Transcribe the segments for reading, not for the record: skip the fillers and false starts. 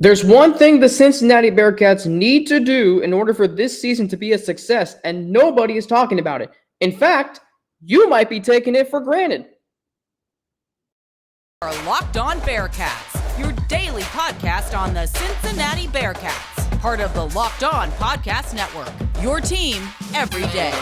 There's one thing the Cincinnati Bearcats need to do in order for this season to be a success, and nobody is talking about it. In fact, you might be taking it for granted. Are Locked On Bearcats, your daily podcast on the Cincinnati Bearcats, part of the Locked On Podcast Network, your team every day.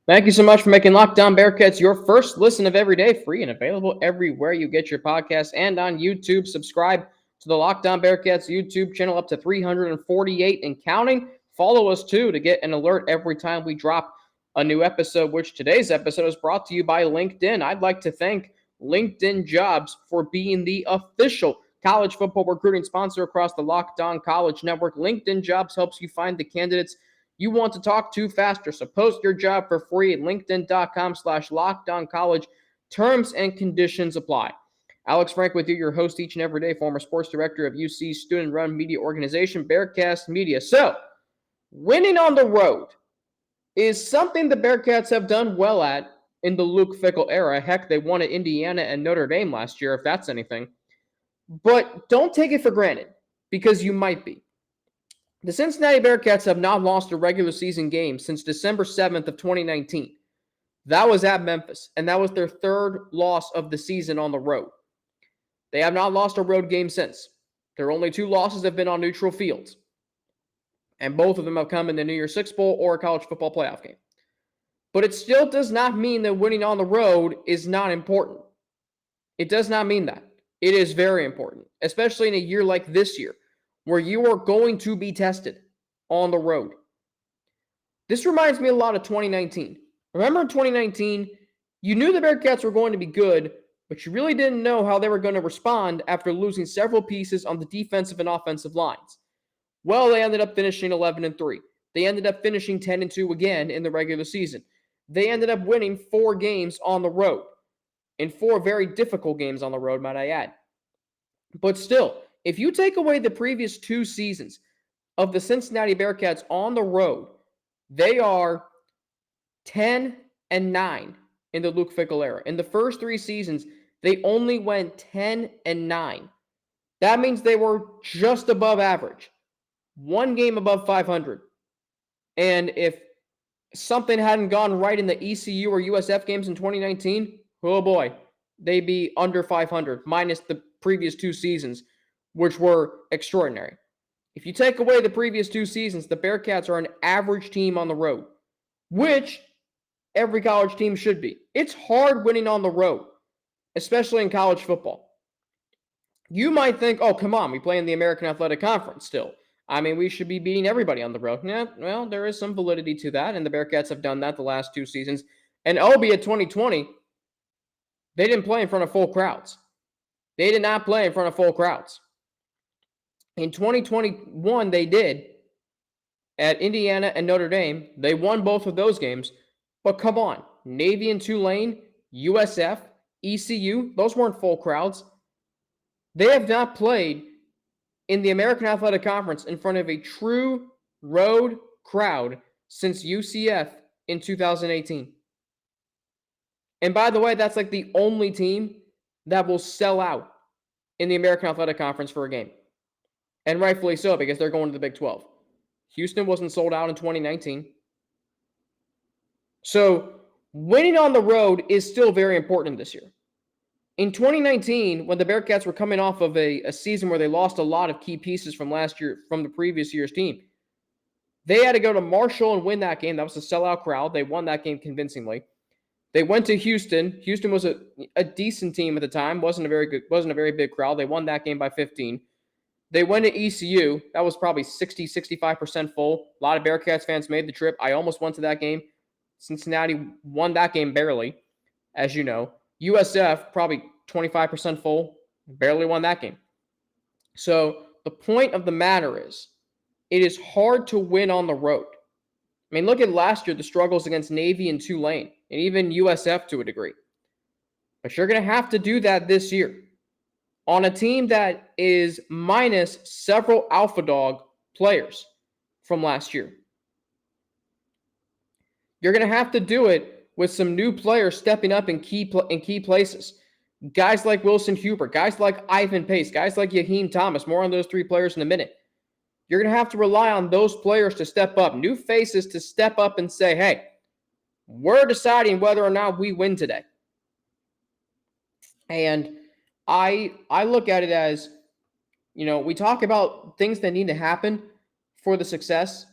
Thank you so much for making Locked On Bearcats your first listen of every day, free and available everywhere you get your podcasts and on YouTube. Subscribe to the Locked On Bearcats YouTube channel, up to 348 and counting. Follow us too to get an alert every time we drop a new episode, which today's episode is brought to you by LinkedIn. I'd like to thank LinkedIn Jobs for being the official college football recruiting sponsor across the Locked On College Network. LinkedIn Jobs helps you find the candidates you want to talk to faster. So post your job for free at linkedin.com/lockedoncollege. Terms and conditions apply. Alex Frank with you, your host each and every day, former sports director of UC's student-run media organization, Bearcats Media. So, winning on the road is something the Bearcats have done well at in the Luke Fickell era. Heck, they won at Indiana and Notre Dame last year, if that's anything. But don't take it for granted, because you might be. The Cincinnati Bearcats have not lost a regular season game since December 7th of 2019. That was at Memphis, and that was their third loss of the season on the road. They have not lost a road game since. Their only two losses have been on neutral fields, and both of them have come in the New Year's Six Bowl or a college football playoff game. But it still does not mean that winning on the road is not important. It does not mean that. It is very important, especially in a year like this year, where you are going to be tested on the road. This reminds me a lot of 2019. Remember in 2019, you knew the Bearcats were going to be good, but you really didn't know how they were going to respond after losing several pieces on the defensive and offensive lines. Well, they ended up finishing 11-3. They ended up finishing 10-2 again in the regular season. They ended up winning 4 games on the road, and 4 very difficult games on the road, might I add. But still, if you take away the previous 2 seasons of the Cincinnati Bearcats on the road, they are 10-9 in the Luke Fickell era. In the first 3 seasons, they only went 10-9. That means they were just above average. 1 game above 500. And if something hadn't gone right in the ECU or USF games in 2019, oh boy, they'd be under 500, minus the previous 2 seasons, which were extraordinary. If you take away the previous 2 seasons, the Bearcats are an average team on the road, which every college team should be. It's hard winning on the road, especially in college football. You might think, oh, come on, we play in the American Athletic Conference still. I mean, we should be beating everybody on the road. Yeah, well, there is some validity to that, and the Bearcats have done that the last 2 seasons. And albeit 2020, they didn't play in front of full crowds. They did not play in front of full crowds. In 2021, they did at Indiana and Notre Dame. They won both of those games. But come on, Navy and Tulane, USF, ECU, those weren't full crowds. They have not played in the American Athletic Conference in front of a true road crowd since UCF in 2018. And by the way, that's like the only team that will sell out in the American Athletic Conference for a game. And rightfully so, because they're going to the Big 12. Houston wasn't sold out in 2019. So winning on the road is still very important this year. In 2019, when the Bearcats were coming off of a season where they lost a lot of key pieces from last year, from the previous year's team, they had to go to Marshall and win that game. That was a sellout crowd. They won that game convincingly. They went to Houston. Houston was a decent team at the time. Wasn't a very big crowd. They won that game by 15. They went to ECU. That was probably 60-65% full. A lot of Bearcats fans made the trip. I almost went to that game. Cincinnati won that game barely, as you know. USF, probably 25% full. Barely won that game. So the point of the matter is, it is hard to win on the road. I mean, look at last year, the struggles against Navy and Tulane, and even USF to a degree. But you're going to have to do that this year on a team that is minus several alpha dog players from last year. You're going to have to do it with some new players stepping up in key places. Guys like Wilson Huber, guys like Ivan Pace, guys like Jaheim Thomas. More on those three players in a minute. You're going to have to rely on those players to step up, new faces to step up and say, hey, we're deciding whether or not we win today. And I look at it as, we talk about things that need to happen for the success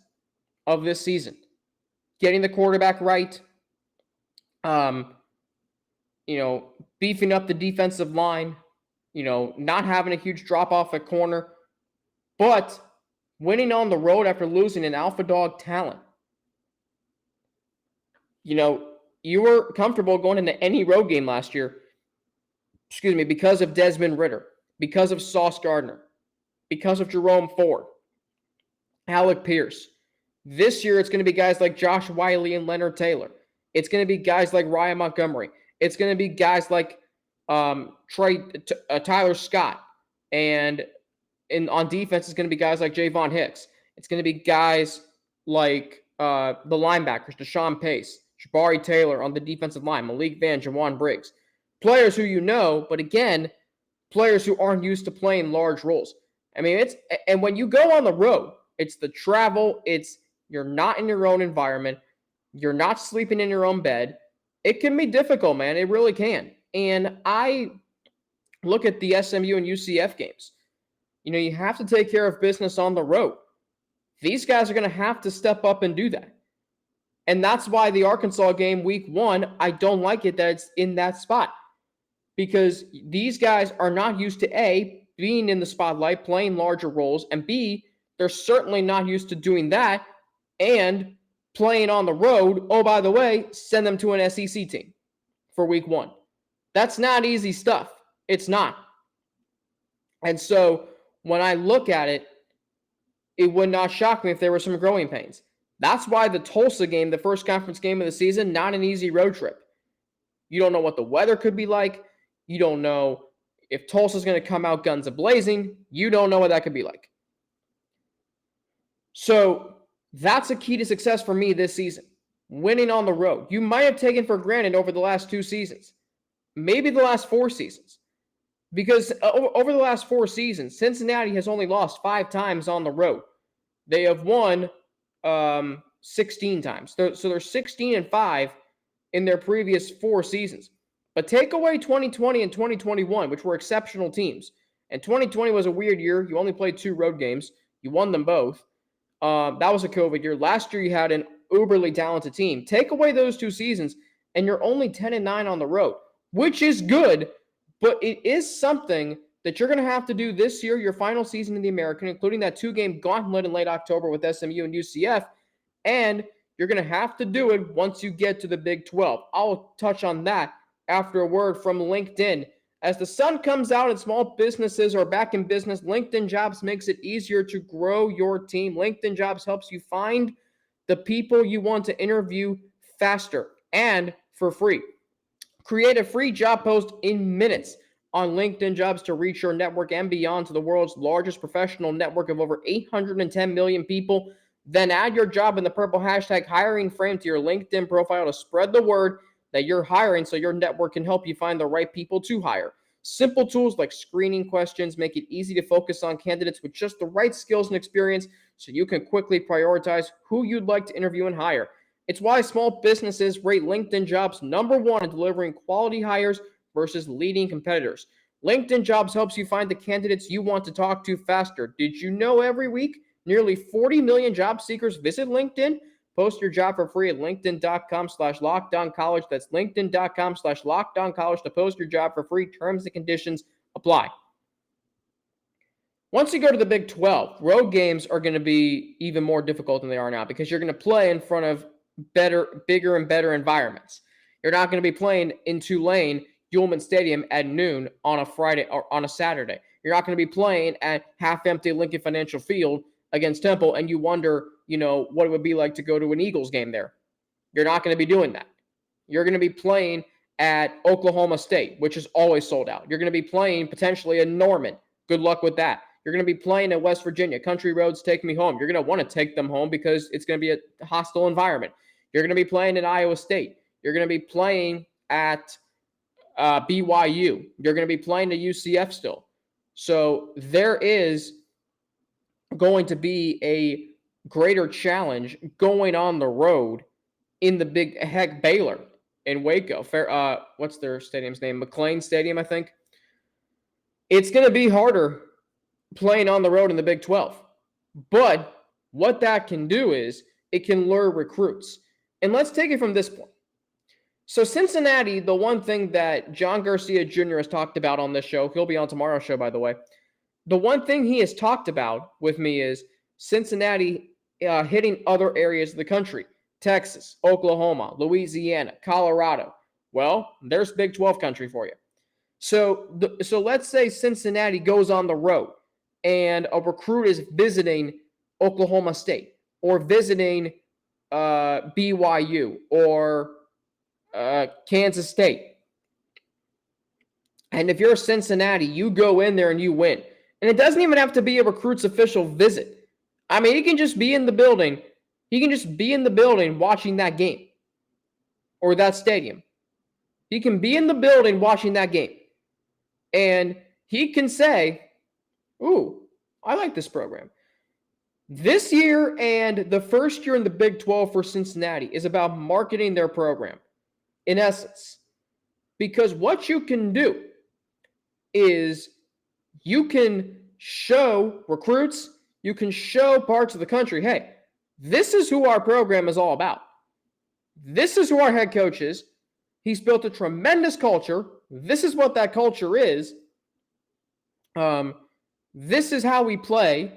of this season. Getting the quarterback right, beefing up the defensive line, not having a huge drop-off at corner, but winning on the road after losing an alpha dog talent. You were comfortable going into any road game last year, because of Desmond Ridder, because of Sauce Gardner, because of Jerome Ford, Alec Pierce. This year, it's going to be guys like Josh Wiley and Leonard Taylor. It's going to be guys like Ryan Montgomery. It's going to be guys like Tyler Scott. And on defense, it's going to be guys like Javon Hicks. It's going to be guys like the linebackers, Deshaun Pace, Jabari Taylor on the defensive line, Malik Van, Jawan Briggs. Players who but again, players who aren't used to playing large roles. And when you go on the road, it's the travel, you're not in your own environment, you're not sleeping in your own bed. It can be difficult, man. It really can. And I look at the SMU and UCF games. You have to take care of business on the road. These guys are going to have to step up and do that. And that's why the Arkansas game week 1, I don't like it that it's in that spot. Because these guys are not used to A, being in the spotlight, playing larger roles, and B, they're certainly not used to doing that and playing on the road. Oh, by the way, send them to an SEC team for week 1. That's not easy stuff. It's not. And so when I look at it, it would not shock me if there were some growing pains. That's why the Tulsa game, the first conference game of the season, not an easy road trip. You don't know what the weather could be like. You don't know if Tulsa's going to come out guns a-blazing. You don't know what that could be like. So that's a key to success for me this season. Winning on the road. You might have taken for granted over the last 2 seasons. Maybe the last 4 seasons. Because over the last 4 seasons, Cincinnati has only lost 5 times on the road. They have won 16 times. So they're 16-5 in their previous 4 seasons. But take away 2020 and 2021, which were exceptional teams. And 2020 was a weird year. You only played 2 road games. You won them both. That was a COVID year. Last year, you had an uberly talented team. Take away those 2 seasons, and you're only 10-9 on the road, which is good, but it is something that you're going to have to do this year, your final season in the American, including that 2-game gauntlet in late October with SMU and UCF, and you're going to have to do it once you get to the Big 12. I'll touch on that after a word from LinkedIn. As the sun comes out and small businesses are back in business, LinkedIn Jobs makes it easier to grow your team. LinkedIn Jobs helps you find the people you want to interview faster and for free. Create a free job post in minutes on LinkedIn Jobs to reach your network and beyond to the world's largest professional network of over 810 million people. Then add your job in the purple hashtag hiring frame to your LinkedIn profile to spread the word that you're hiring so your network can help you find the right people to hire. Simple tools like screening questions make it easy to focus on candidates with just the right skills and experience so you can quickly prioritize who you'd like to interview and hire. It's why small businesses rate LinkedIn Jobs #1 in delivering quality hires versus leading competitors. LinkedIn Jobs helps you find the candidates you want to talk to faster. Did you know every week nearly 40 million job seekers visit LinkedIn? Post your job for free at linkedin.com/lockedoncollege. That's linkedin.com/lockedoncollege to post your job for free. Terms and conditions apply. Once you go to the Big 12, road games are going to be even more difficult than they are now because you're going to play in front of bigger and better environments. You're not going to be playing in Tulane, Ullman Stadium at noon on a Friday or on a Saturday. You're not going to be playing at half-empty Lincoln Financial Field against Temple, and you wonder, what it would be like to go to an Eagles game there. You're not going to be doing that. You're going to be playing at Oklahoma State, which is always sold out. You're going to be playing potentially in Norman. Good luck with that. You're going to be playing at West Virginia. Country Roads Take Me Home. You're going to want to take them home because it's going to be a hostile environment. You're going to be playing at Iowa State. You're going to be playing at BYU. You're going to be playing at UCF still. So there is going to be a greater challenge going on the road in the big heck Baylor in Waco. What's their stadium's name? McLean Stadium, I think. It's going to be harder playing on the road in the Big 12. But what that can do is it can lure recruits. And let's take it from this point. So Cincinnati, the one thing that John Garcia Jr. has talked about on this show, he'll be on tomorrow's show, by the way. The one thing he has talked about with me is Cincinnati hitting other areas of the country. Texas, Oklahoma, Louisiana, Colorado. Well, there's Big 12 country for you. So let's say Cincinnati goes on the road and a recruit is visiting Oklahoma State or visiting BYU or Kansas State. And if you're Cincinnati, you go in there and you win. And it doesn't even have to be a recruit's official visit. I mean, he can just be in the building. He can just be in the building watching that game or that stadium. He can be in the building watching that game. And he can say, ooh, I like this program. This year and the first year in the Big 12 for Cincinnati is about marketing their program, in essence. Because what you can do is you can show recruits, you can show parts of the country, hey, this is who our program is all about. This is who our head coach is. He's built a tremendous culture. This is what that culture is. This is how we play.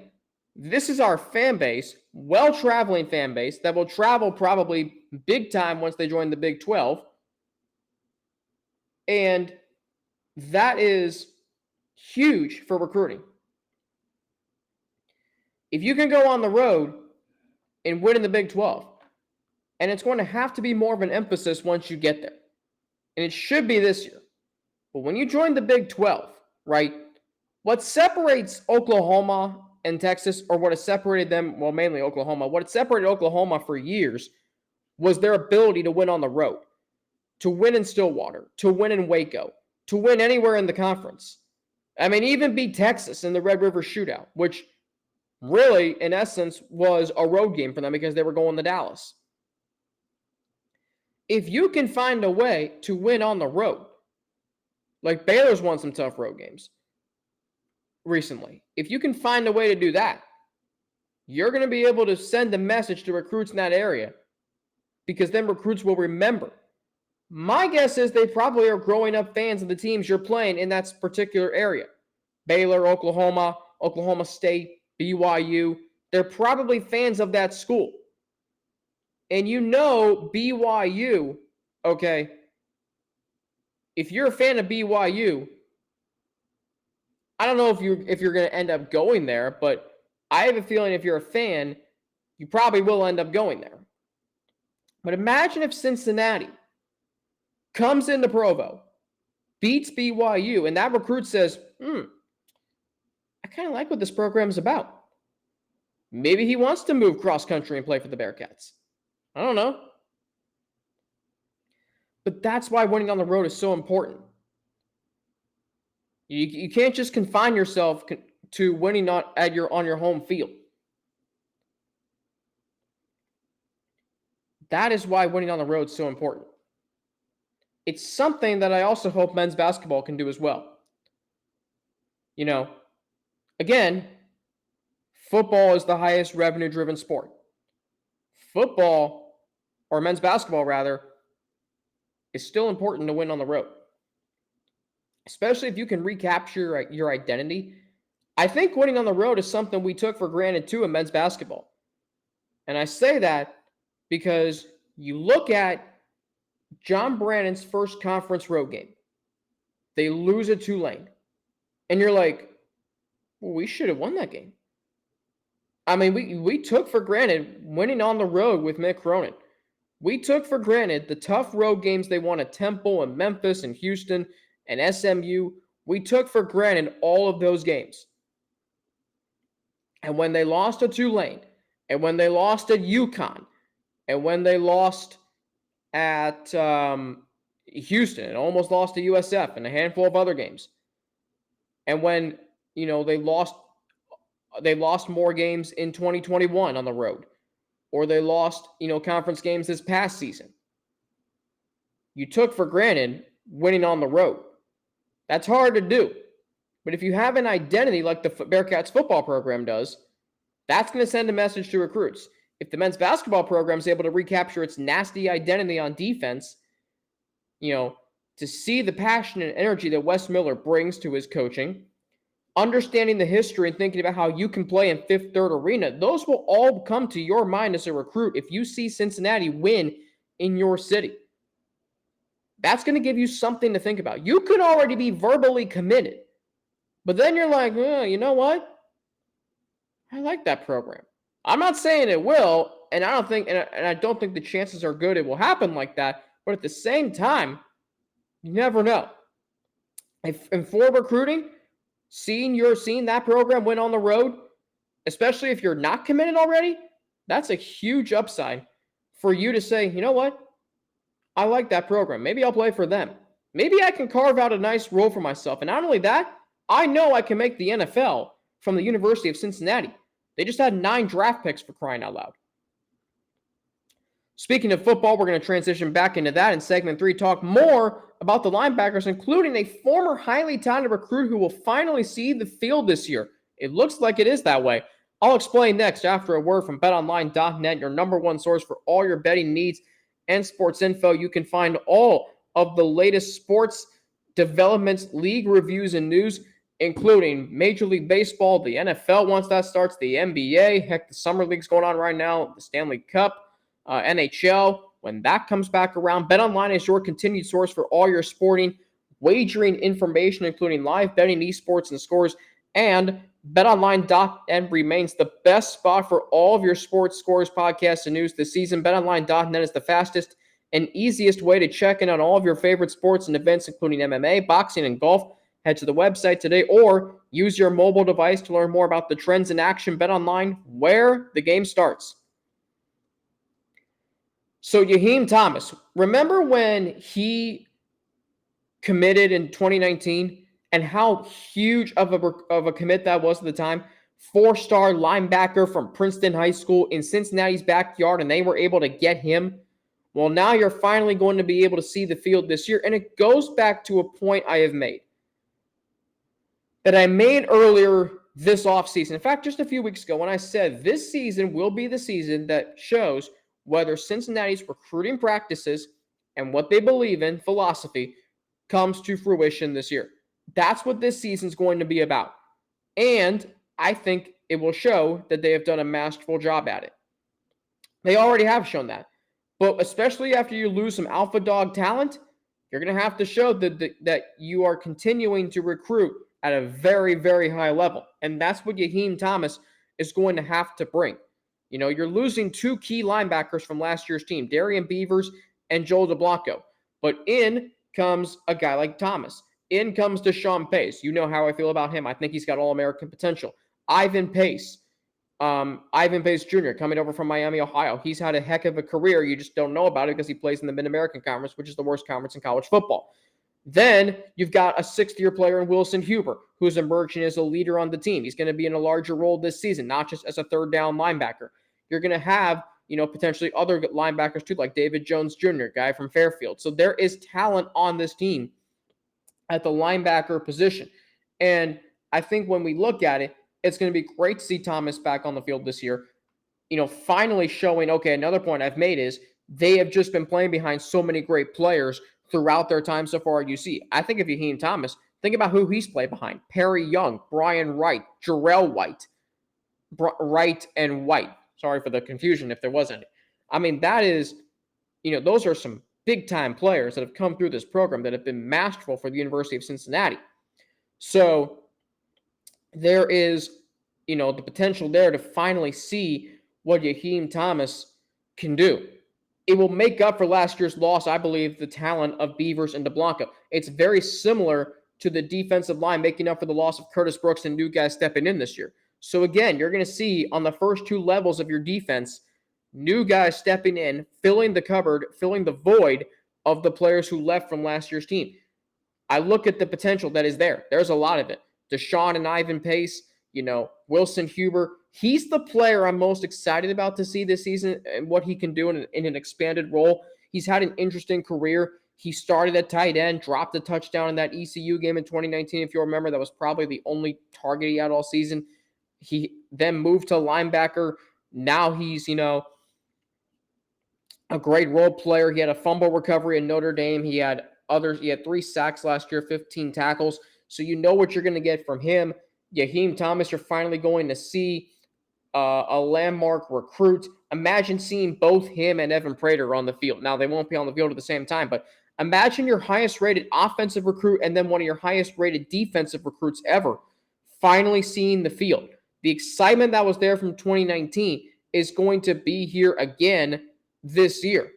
This is our fan base, well-traveling fan base that will travel probably big time once they join the Big 12. And that is huge for recruiting. If you can go on the road and win in the Big 12, and it's going to have to be more of an emphasis once you get there. And it should be this year. But when you join the Big 12, right, what separates Oklahoma and Texas, or what has separated them, well, mainly Oklahoma, what separated Oklahoma for years was their ability to win on the road, to win in Stillwater, to win in Waco, to win anywhere in the conference. I mean, even beat Texas in the Red River Shootout, which really, in essence, was a road game for them because they were going to Dallas. If you can find a way to win on the road, like Baylor's won some tough road games recently. If you can find a way to do that, you're going to be able to send a message to recruits in that area because then recruits will remember. My guess is they probably are growing up fans of the teams you're playing in that particular area. Baylor, Oklahoma, Oklahoma State, BYU. They're probably fans of that school. And you know BYU, okay, if you're a fan of BYU, I don't know if you're going to end up going there, but I have a feeling if you're a fan, you probably will end up going there. But imagine if Cincinnati comes into Provo, beats BYU, and that recruit says, I kind of like what this program is about. Maybe he wants to move cross-country and play for the Bearcats. I don't know. But that's why winning on the road is so important. You can't just confine yourself to winning on your home field. That is why winning on the road is so important. It's something that I also hope men's basketball can do as well. You know, again, football is the highest revenue-driven sport. Football, or men's basketball rather, is still important to win on the road. Especially if you can recapture your identity. I think winning on the road is something we took for granted too in men's basketball. And I say that because you look at John Brannon's first conference road game. They lose at Tulane. And you're like, well, we should have won that game. I mean, we took for granted winning on the road with Mick Cronin. We took for granted the tough road games they won at Temple and Memphis and Houston and SMU. We took for granted all of those games. And when they lost to Tulane, and when they lost at UConn, and when they lost at Houston and almost lost to USF and a handful of other games, and when they lost more games in 2021 on the road, or they lost conference games this past season. You took for granted winning on the road. That's hard to do. But if you have an identity like the Bearcats football program does, that's going to send a message to recruits. If the men's basketball program is able to recapture its nasty identity on defense, to see the passion and energy that Wes Miller brings to his coaching, understanding the history and thinking about how you can play in Fifth Third Arena, those will all come to your mind as a recruit if you see Cincinnati win in your city. That's going to give you something to think about. You could already be verbally committed, but then you're like, you know what? I like that program. I'm not saying it will, and I don't think the chances are good it will happen like that, but at the same time, you never know. And for recruiting, seeing that program win on the road, especially if you're not committed already, that's a huge upside for you to say, you know what? I like that program. Maybe I'll play for them. Maybe I can carve out a nice role for myself. And not only that, I know I can make the NFL from the University of Cincinnati. They just had 9 draft picks, for crying out loud. Speaking of football, we're going to transition back into that in segment 3, talk more about the linebackers, including a former highly talented recruit who will finally see the field this year. It looks like it is that way. I'll explain next after a word from betonline.net, your number one source for all your betting needs and sports info. You can find all of the latest sports developments, league reviews, and news, including Major League Baseball, the NFL once that starts, the NBA, heck, the Summer League's going on right now, the Stanley Cup, NHL, when that comes back around. BetOnline is your continued source for all your sporting wagering information, including live betting, esports, and scores. And BetOnline.net remains the best spot for all of your sports scores, podcasts, and news this season. BetOnline.net is the fastest and easiest way to check in on all of your favorite sports and events, including MMA, boxing, and golf. Head to the website today or use your mobile device to learn more about the trends in action. BetOnline, where the game starts. So Jaheim Thomas, remember when he committed in 2019 and how huge of a commit that was at the time? 4-star linebacker from Princeton High School in Cincinnati's backyard, and they were able to get him. Well, now you're finally going to be able to see the field this year, and it goes back to a point I have made that I made earlier this offseason. In fact, just a few weeks ago when I said this season will be the season that shows whether Cincinnati's recruiting practices and what they believe in, philosophy, comes to fruition this year. That's what this season's going to be about. And I think it will show that they have done a masterful job at it. They already have shown that. But especially after you lose some alpha dog talent, you're going to have to show that you are continuing to recruit at a very, very high level. And that's what Jaheim Thomas is going to have to bring. You're losing 2 key linebackers from last year's team, Darian Beavers and Joel DeBlanco. But in comes a guy like Thomas. In comes Deshaun Pace. You know how I feel about him. I think he's got All-American potential. Ivan Pace Jr., coming over from Miami, Ohio. He's had a heck of a career. You just don't know about it because he plays in the Mid-American Conference, which is the worst conference in college football. Then you've got a 6th-year player in Wilson Huber, who's emerging as a leader on the team. He's going to be in a larger role this season, not just as a third-down linebacker. You're going to have, potentially other linebackers too, like David Jones Jr., guy from Fairfield. So there is talent on this team at the linebacker position. And I think when we look at it, it's going to be great to see Thomas back on the field this year. Finally showing, okay, another point I've made is they have just been playing behind so many great players throughout their time so far at UC. I think of Jaheim Thomas, think about who he's played behind. Perry Young, Brian Wright, Jarrell White. Wright and White. Sorry for the confusion if there was any. I mean, that is, those are some big-time players that have come through this program that have been masterful for the University of Cincinnati. So there is, the potential there to finally see what Jaheim Thomas can do. It will make up for last year's loss, I believe, the talent of Beavers and DeBlanco. It's very similar to the defensive line making up for the loss of Curtis Brooks and new guys stepping in this year. So again, you're going to see on the first 2 levels of your defense new guys stepping in, filling the cupboard, filling the void of the players who left from last year's team. I look at the potential that is there. There's a lot of it. Deshaun and Ivan Pace, Wilson Huber. He's the player I'm most excited about to see this season and what he can do in an expanded role. He's had an interesting career. He started at tight end, dropped a touchdown in that ECU game in 2019. If you remember, that was probably the only target he had all season. He then moved to linebacker. Now he's, a great role player. He had a fumble recovery in Notre Dame. He had 3 sacks last year, 15 tackles. So you know what you're going to get from him. Jaheim Thomas, you're finally going to see a landmark recruit. Imagine seeing both him and Evan Prater on the field. Now, they won't be on the field at the same time, but imagine your highest-rated offensive recruit and then one of your highest-rated defensive recruits ever finally seeing the field. The excitement that was there from 2019 is going to be here again this year.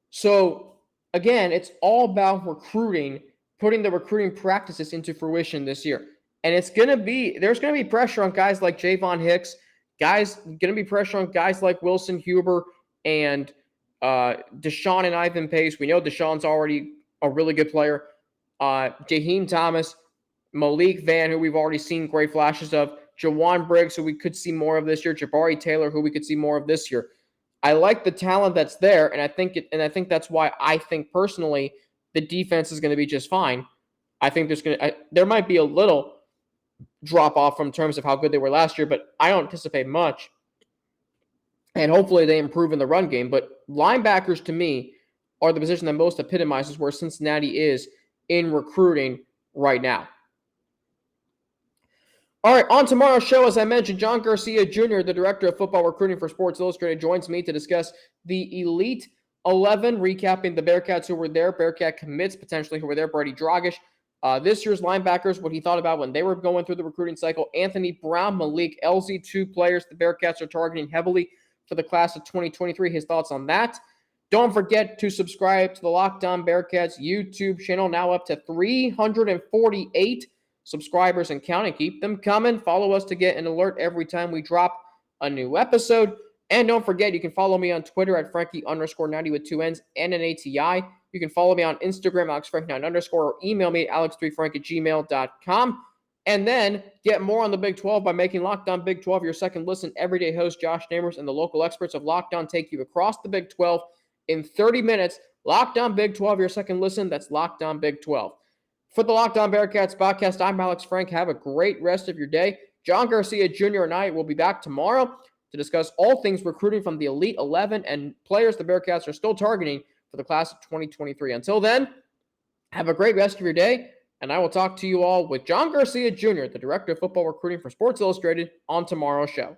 So, again, it's all about recruiting, putting the recruiting practices into fruition this year. And there's going to be pressure on guys like Javon Hicks, going to be pressure on guys like Wilson Huber and Deshaun and Ivan Pace. We know Deshaun's already a really good player. Jaheim Thomas, Malik Van, who we've already seen great flashes of, Jawan Briggs, who we could see more of this year, Jabari Taylor, who we could see more of this year. I like the talent that's there, and I think that's why I think personally the defense is going to be just fine. I think there might be a little drop off from terms of how good they were last year, but I don't anticipate much. And hopefully they improve in the run game. But linebackers, to me, are the position that most epitomizes where Cincinnati is in recruiting right now. All right, on tomorrow's show, as I mentioned, John Garcia Jr., the director of football recruiting for Sports Illustrated, joins me to discuss the Elite 11, recapping the Bearcats who were there, Bearcat commits potentially who were there, Brady Dragish. This year's linebackers, what he thought about when they were going through the recruiting cycle. Anthony Brown, Malik Elzy, 2 players the Bearcats are targeting heavily for the class of 2023. His thoughts on that. Don't forget to subscribe to the Locked On Bearcats YouTube channel, now up to 348 subscribers and counting. Keep them coming. Follow us to get an alert every time we drop a new episode. And don't forget, you can follow me on Twitter at Frankie_90 with 2 N's and an ATI. You can follow me on Instagram, AlexFrank9_, or email me at alex3frank@gmail.com. And then get more on the Big 12 by making Locked On Big 12 your second listen. Everyday host Josh Neighbors and the local experts of Locked On take you across the Big 12 in 30 minutes. Locked On Big 12, your second listen. That's Locked On Big 12. For the Locked On Bearcats podcast, I'm Alex Frank. Have a great rest of your day. John Garcia Jr. and I will be back tomorrow to discuss all things recruiting from the Elite 11 and players the Bearcats are still targeting for the class of 2023. Until then, have a great rest of your day, and I will talk to you all with John Garcia Jr., the director of football recruiting for Sports Illustrated, on tomorrow's show.